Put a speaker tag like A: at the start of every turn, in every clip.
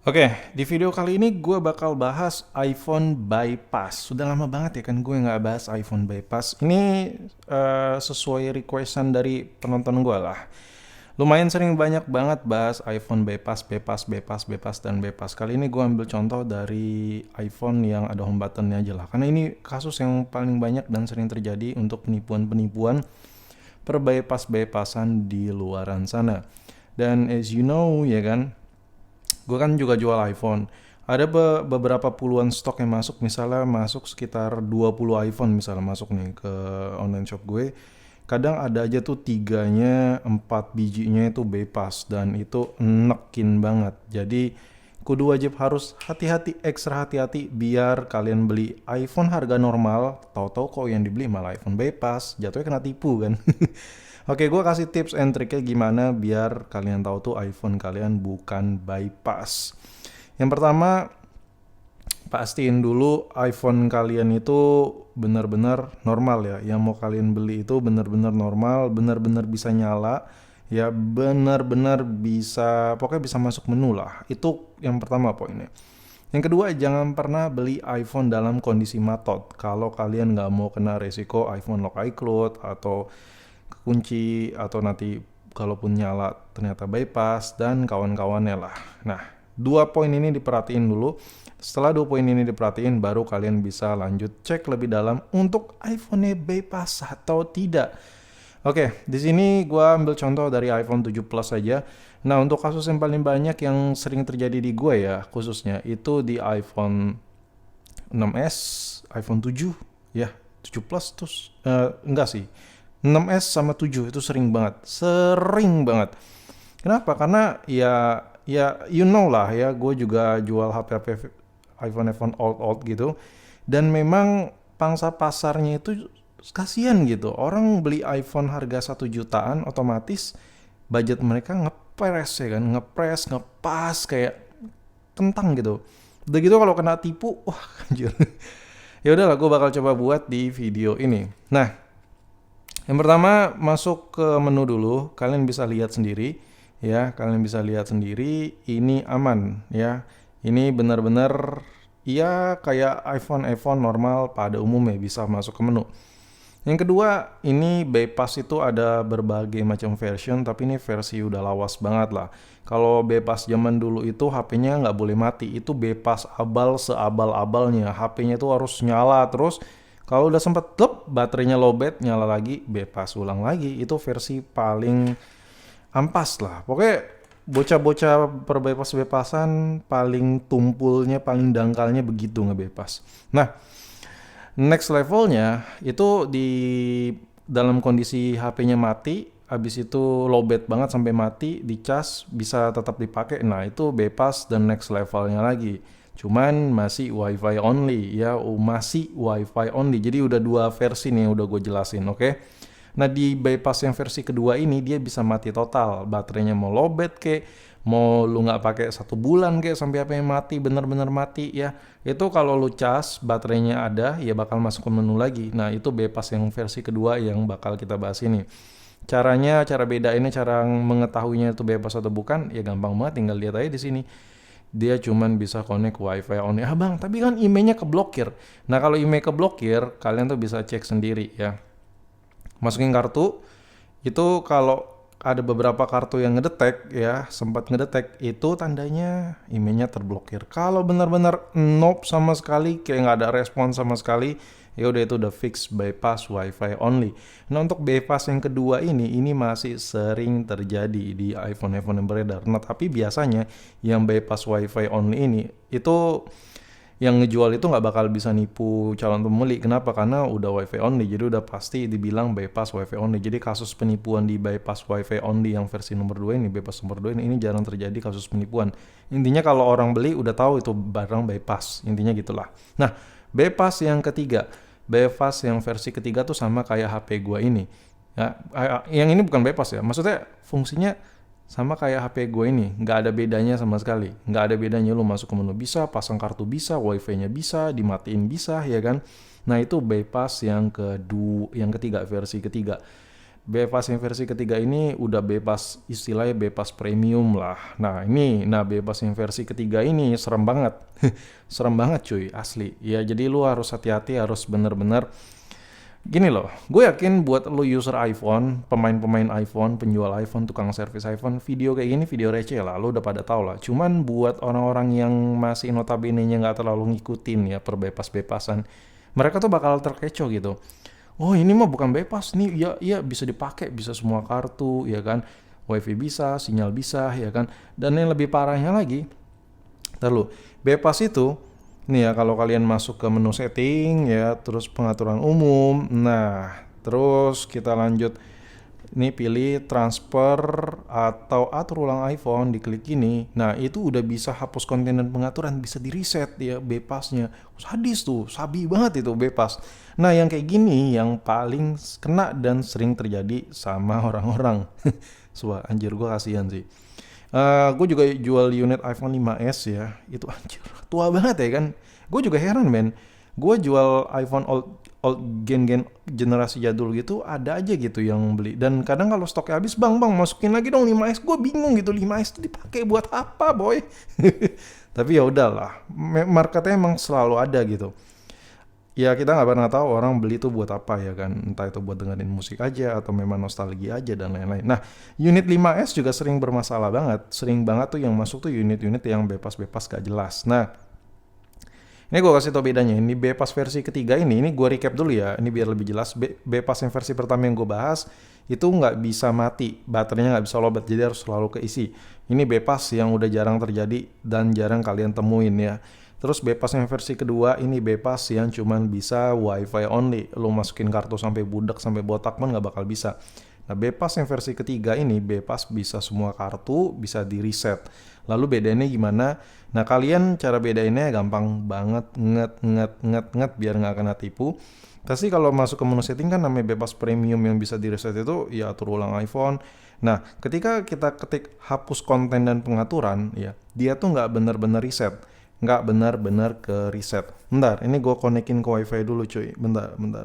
A: Oke, di video kali ini gue bakal bahas iPhone bypass. Sudah lama banget ya kan gue nggak bahas iPhone bypass. Ini sesuai requestan dari penonton gue lah. Lumayan sering banyak banget bahas iPhone bypass, bypass, bypass, bypass, dan bypass. Kali ini gue ambil contoh dari iPhone yang ada home buttonnya aja lah. Karena ini kasus yang paling banyak dan sering terjadi untuk penipuan-penipuan per bypass-bypassan di luaran sana. Dan as you know ya kan, gue kan juga jual iPhone. Ada beberapa puluhan stok yang masuk, misalnya masuk sekitar 20 iPhone misalnya masuk nih ke online shop gue. Kadang ada aja tuh 3-nya, 4 bijinya itu bypass dan itu nekin banget. Jadi kudu wajib harus hati-hati, ekstra hati-hati biar kalian beli iPhone harga normal, tahu-tahu kok yang dibeli malah iPhone bypass, jatuhnya kena tipu kan. Oke, gue kasih tips and triknya gimana biar kalian tahu tuh iPhone kalian bukan bypass. Yang pertama, pastiin dulu iPhone kalian itu benar-benar normal ya. Yang mau kalian beli itu benar-benar normal, benar-benar bisa nyala, ya benar-benar bisa, pokoknya bisa masuk menu lah. Itu yang pertama poinnya. Yang kedua, jangan pernah beli iPhone dalam kondisi matot. Kalau kalian nggak mau kena resiko iPhone lock iCloud atau kekunci atau nanti kalaupun nyala ternyata bypass dan kawan-kawannya lah. Nah, dua poin ini diperhatiin dulu. Setelah dua poin ini diperhatiin, baru kalian bisa lanjut cek lebih dalam untuk iPhone-nya bypass atau tidak. Oke, di sini gue ambil contoh dari iPhone 7 Plus saja. Nah, untuk kasus yang paling banyak yang sering terjadi di gue ya, khususnya itu di iPhone 6s, iPhone 7, ya 7 Plus terus enggak sih. 6s sama 7 itu sering banget. Sering banget. Kenapa? Karena ya you know lah ya, gue juga jual HP-HP iPhone old gitu. Dan memang pangsa pasarnya itu kasihan gitu. Orang beli iPhone harga 1 jutaan otomatis budget mereka ngepres ya kan, ngepres, ngepas kayak kentang gitu. Udah gitu kalau kena tipu, wah anjir. Ya udahlah, gue bakal coba buat di video ini. Nah, yang pertama masuk ke menu dulu, kalian bisa lihat sendiri ya, kalian bisa lihat sendiri ini aman ya. Ini benar-benar ya kayak iPhone normal pada umumnya bisa masuk ke menu. Yang kedua, ini bypass itu ada berbagai macam version, tapi ini versi udah lawas banget lah. Kalau bypass zaman dulu itu HP-nya nggak boleh mati, itu bypass abal seabal-abalnya. HP-nya itu harus nyala terus. Kalau udah sempet baterainya lowbat, nyala lagi, bypass ulang lagi. Itu versi paling ampas lah. Pokoknya bocah-bocah per bypass-bypassan paling tumpulnya, paling dangkalnya begitu nge-bypass. Nah, next levelnya itu di dalam kondisi HP-nya mati, habis itu lowbat banget sampai mati, dicas bisa tetap dipakai. Nah, itu bypass dan next levelnya lagi. Cuman masih WiFi only ya, masih WiFi only. Jadi udah dua versi nih yang udah gue jelasin, oke? Nah, di bypass yang versi kedua ini dia bisa mati total. Baterainya mau lowbat kek, mau lu nggak pakai 1 bulan kek sampai HP mati, bener-bener mati ya. Itu kalau lu cas baterainya ada ya bakal masuk ke menu lagi. Nah, itu bypass yang versi kedua yang bakal kita bahas ini. Caranya, cara bedainnya, cara mengetahuinya itu bypass atau bukan, ya gampang banget, tinggal lihat aja di sini. Dia cuman bisa connect wifi only. Ah bang, tapi kan emailnya keblokir. Nah, kalau email keblokir, kalian tuh bisa cek sendiri ya. Masukin kartu, itu kalau ada beberapa kartu yang ngedetek ya, sempat ngedetek, itu tandanya emailnya terblokir. Kalau benar-benar nope sama sekali, kayak nggak ada respon sama sekali, ya udah itu udah fix bypass wifi only. Nah, untuk bypass yang kedua ini masih sering terjadi di iPhone yang beredar. Nah, tapi biasanya yang bypass wifi only ini itu yang ngejual itu nggak bakal bisa nipu calon pembeli. Kenapa? Karena udah wifi only, jadi udah pasti dibilang bypass wifi only. Jadi kasus penipuan di bypass wifi only yang versi nomor 2 ini, bypass nomor 2 ini jarang terjadi kasus penipuan. Intinya kalau orang beli udah tahu itu barang bypass, intinya gitulah. Nah, bypass yang ketiga, bypass yang versi ketiga tuh sama kayak HP gua ini. Ya, yang ini bukan bypass ya, maksudnya fungsinya sama kayak HP gue ini, nggak ada bedanya sama sekali. Nggak ada bedanya, lu masuk ke menu bisa, pasang kartu bisa, wifi-nya bisa, dimatiin bisa, ya kan? Nah, itu bypass yang kedua, yang ketiga, versi ketiga. Bebas yang versi ketiga ini udah bebas, istilahnya bebas premium lah. Nah bebas yang versi ketiga ini serem banget. Serem banget cuy, asli. Ya jadi lu harus hati-hati, harus bener-bener gini loh. Gue yakin buat lu user iPhone, pemain-pemain iPhone, penjual iPhone, tukang servis iPhone, video kayak gini video receh lah, lu udah pada tau lah. Cuman buat orang-orang yang masih notabene-nya nggak terlalu ngikutin ya perbebas-bebasan, mereka tuh bakal terkecoh gitu. Oh ini mah bukan bebas nih, ya iya bisa dipakai, bisa semua kartu, ya kan, WiFi bisa, sinyal bisa, ya kan. Dan yang lebih parahnya lagi, lalu bebas itu, nih ya kalau kalian masuk ke menu setting ya, terus pengaturan umum, nah terus kita lanjut, ini pilih transfer atau atur ulang iPhone, diklik ini. Nah itu udah bisa hapus konten dan pengaturan, bisa di reset ya bebasnya. Sadis tuh, sabi banget itu bebas. Nah yang kayak gini yang paling kena dan sering terjadi sama orang-orang. Wah anjir gue kasihan sih. Gue juga jual unit iPhone 5s ya, itu anjir tua banget ya kan. Gue juga heran men, gue jual iPhone old gen generasi jadul gitu ada aja gitu yang beli, dan kadang kalau stoknya habis, bang masukin lagi dong 5s. Gue bingung gitu, 5s itu dipakai buat apa boy. Tapi ya udahlah, marketnya emang selalu ada gitu. Ya kita nggak pernah tahu orang beli itu buat apa ya kan, entah itu buat dengerin musik aja atau memang nostalgia aja dan lain-lain. Nah unit 5S juga sering bermasalah banget, sering banget tuh yang masuk tuh unit-unit yang bebas-bebas gak jelas. Nah ini gue kasih tau bedanya. Ini bebas versi ketiga ini gue recap dulu ya, ini biar lebih jelas. Bebas yang versi pertama yang gue bahas itu nggak bisa mati, baterainya nggak bisa lowbat, jadi harus selalu keisi. Ini bebas yang udah jarang terjadi dan jarang kalian temuin ya. Terus bebas yang versi kedua ini bebas yang cuman bisa WiFi only. Lo masukin kartu sampai budak sampai botak pun nggak bakal bisa. Nah bebas yang versi ketiga ini bebas bisa semua kartu, bisa di reset. Lalu bedainnya gimana? Nah kalian cara bedainnya gampang banget, nget biar nggak kena tipu. Pasti kalau masuk ke menu setting kan namanya bebas premium yang bisa di reset itu ya atur ulang iPhone. Nah ketika kita ketik hapus konten dan pengaturan ya, dia tuh nggak bener-bener reset, nggak benar-benar ke reset. Bentar, ini gue konekin ke WiFi dulu cuy. Bentar. Wait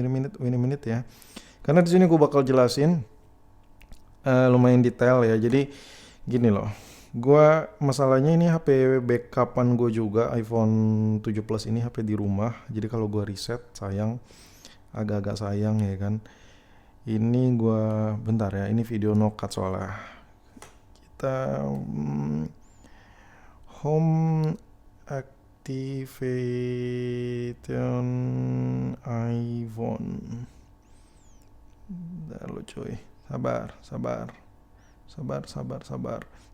A: a minute ya. Karena di sini gue bakal jelasin lumayan detail ya. Jadi gini loh, gue masalahnya ini HP backupan gue juga iPhone 7 Plus ini HP di rumah. Jadi kalau gue reset sayang, agak-agak sayang ya kan. Ini gue bentar ya, ini video no cut soalnya. Kita home activation iPhone. Bentar lo cuy, sabar.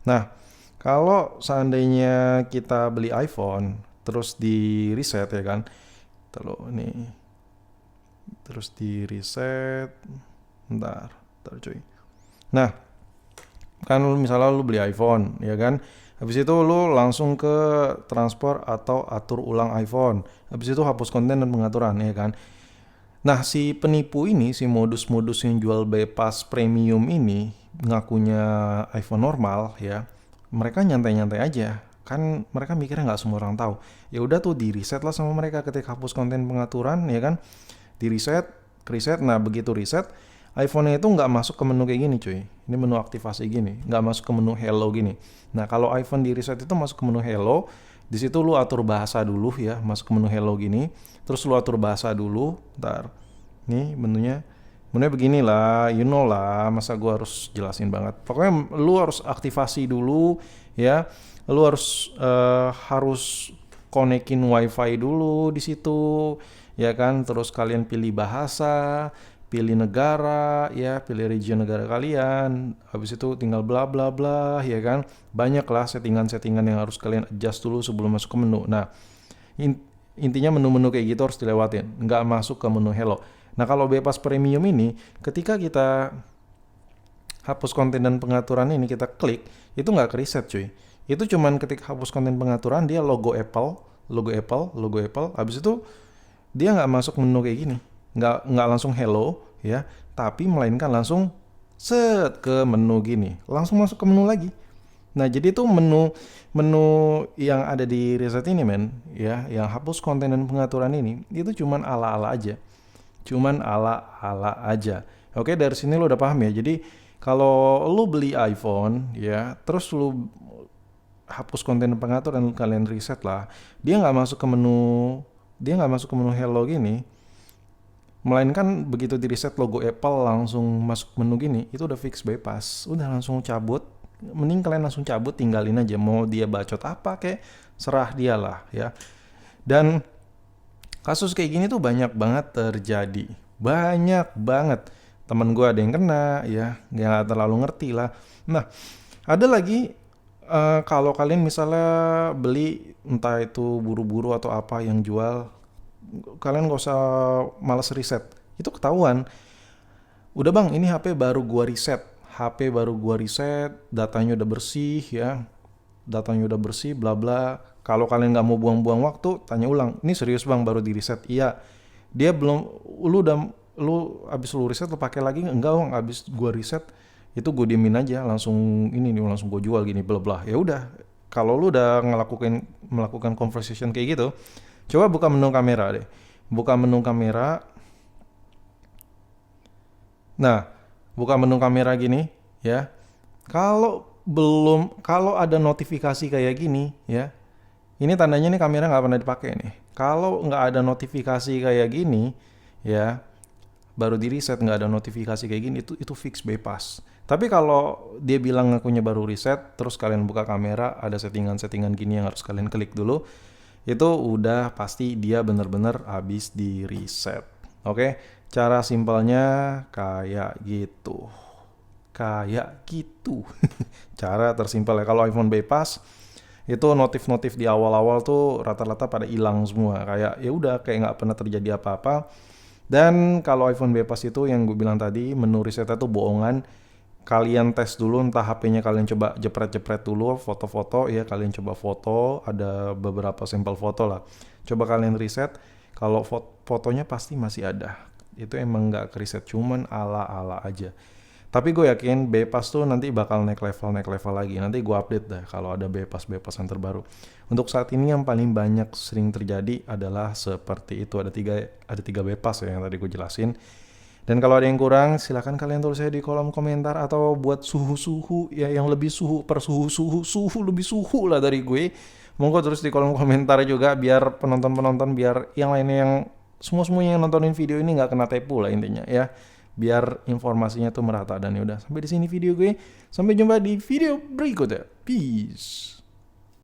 A: Nah, kalau seandainya kita beli iPhone terus di reset ya kan, terus di reset, bentar cuy. Nah, kan misalnya lu beli iPhone ya kan, habis itu lu langsung ke transfer atau atur ulang iPhone, habis itu hapus konten dan pengaturan ya kan. Nah si penipu ini, si modus-modus yang jual bebas premium ini ngakunya iPhone normal ya, mereka nyantai-nyantai aja kan, mereka mikirnya nggak semua orang tahu. Ya udah tuh di reset lah sama mereka ketika hapus konten pengaturan ya kan, di reset. Nah begitu reset, iPhone-nya itu nggak masuk ke menu kayak gini cuy, ini menu aktivasi gini, nggak masuk ke menu hello gini. Nah kalau iPhone di reset itu masuk ke menu hello. Di situ lu atur bahasa dulu ya, masuk ke menu hello gini, terus lu atur bahasa dulu. Ntar, nih menunya beginilah, you know lah, masa gua harus jelasin banget. Pokoknya lu harus aktivasi dulu ya, lu harus konekin WiFi dulu di situ, ya kan. Terus kalian pilih bahasa, pilih negara ya, pilih region negara kalian. Habis itu tinggal bla bla bla ya kan. Banyak lah settingan-settingan yang harus kalian adjust dulu sebelum masuk ke menu. Nah intinya menu-menu kayak gitu harus dilewatin, nggak masuk ke menu hello. Nah kalau bebas premium ini, ketika kita hapus konten dan pengaturan ini kita klik, itu nggak ke reset cuy. Itu cuman ketika hapus konten pengaturan dia logo Apple. Habis itu dia nggak masuk menu kayak gini, nggak langsung hello ya, tapi melainkan langsung set ke menu gini, langsung masuk ke menu lagi. Nah jadi itu menu yang ada di reset ini men ya, yang hapus konten dan pengaturan ini itu cuman ala-ala aja. Cuman ala-ala aja. Oke, dari sini lo udah paham ya. Jadi kalau lo beli iPhone ya, terus lo hapus konten pengatur dan kalian reset lah, dia nggak masuk ke menu, hello gini, melainkan begitu di reset logo Apple langsung masuk menu gini, itu udah fix bypass, udah langsung cabut. Mending kalian langsung cabut, tinggalin aja, mau dia bacot apa kayak serah dia lah ya. Dan kasus kayak gini tuh banyak banget terjadi, banyak banget. Temen gue ada yang kena ya, nggak terlalu ngerti lah. Nah, ada lagi kalau kalian misalnya beli entah itu buru-buru atau apa yang jual, kalian gak usah males riset, itu ketahuan. Udah bang, ini HP baru gua riset, datanya udah bersih ya, bla bla. Kalau kalian nggak mau buang-buang waktu, tanya ulang, ini serius bang baru di reset? Iya. Dia belum, lu abis lu riset lu pakai lagi? Enggak bang, abis gua riset itu gue diemin aja, langsung langsung gue jual gini bla bla. Ya udah, kalau lu udah melakukan conversation kayak gitu, coba buka menu kamera deh. Buka menu kamera. Nah, buka menu kamera gini ya. Kalau ada notifikasi kayak gini ya, ini tandanya nih kamera nggak pernah dipakai nih. Kalau nggak ada notifikasi kayak gini ya, baru di reset nggak ada notifikasi kayak gini, itu fix bypass. Tapi kalau dia bilang ngakunya baru reset, terus kalian buka kamera, ada settingan-settingan gini yang harus kalian klik dulu, itu udah pasti dia bener-bener habis di reset. Oke, cara simpelnya kayak gitu. Cara tersimpel ya. Kalau iPhone bypass itu notif-notif di awal-awal tuh rata-rata pada hilang semua. Kayak ya udah, kayak nggak pernah terjadi apa-apa. Dan kalau iPhone bypass itu yang gue bilang tadi, menu resetnya tuh bohongan. Kalian tes dulu, entah HP-nya kalian coba jepret-jepret dulu foto-foto ya, kalian coba foto, ada beberapa sampel foto lah. Coba kalian reset, kalau fotonya pasti masih ada. Itu emang nggak ke-reset, cuman ala-ala aja. Tapi gue yakin bypass tuh nanti bakal naik level lagi. Nanti gue update dah kalau ada bypass yang terbaru. Untuk saat ini yang paling banyak sering terjadi adalah seperti itu. Ada tiga bypass ya yang tadi gue jelasin. Dan kalau ada yang kurang, silakan kalian tulis saya di kolom komentar, atau buat suhu ya, yang lebih suhu lebih suhu lah dari gue. Monggo terus di kolom komentar juga, biar penonton biar yang lainnya yang semuanya yang nontonin video ini nggak kena tipu lah intinya ya. Biar informasinya tuh merata. Dan yaudah, sampai di sini video gue. Sampai jumpa di video berikutnya. Peace.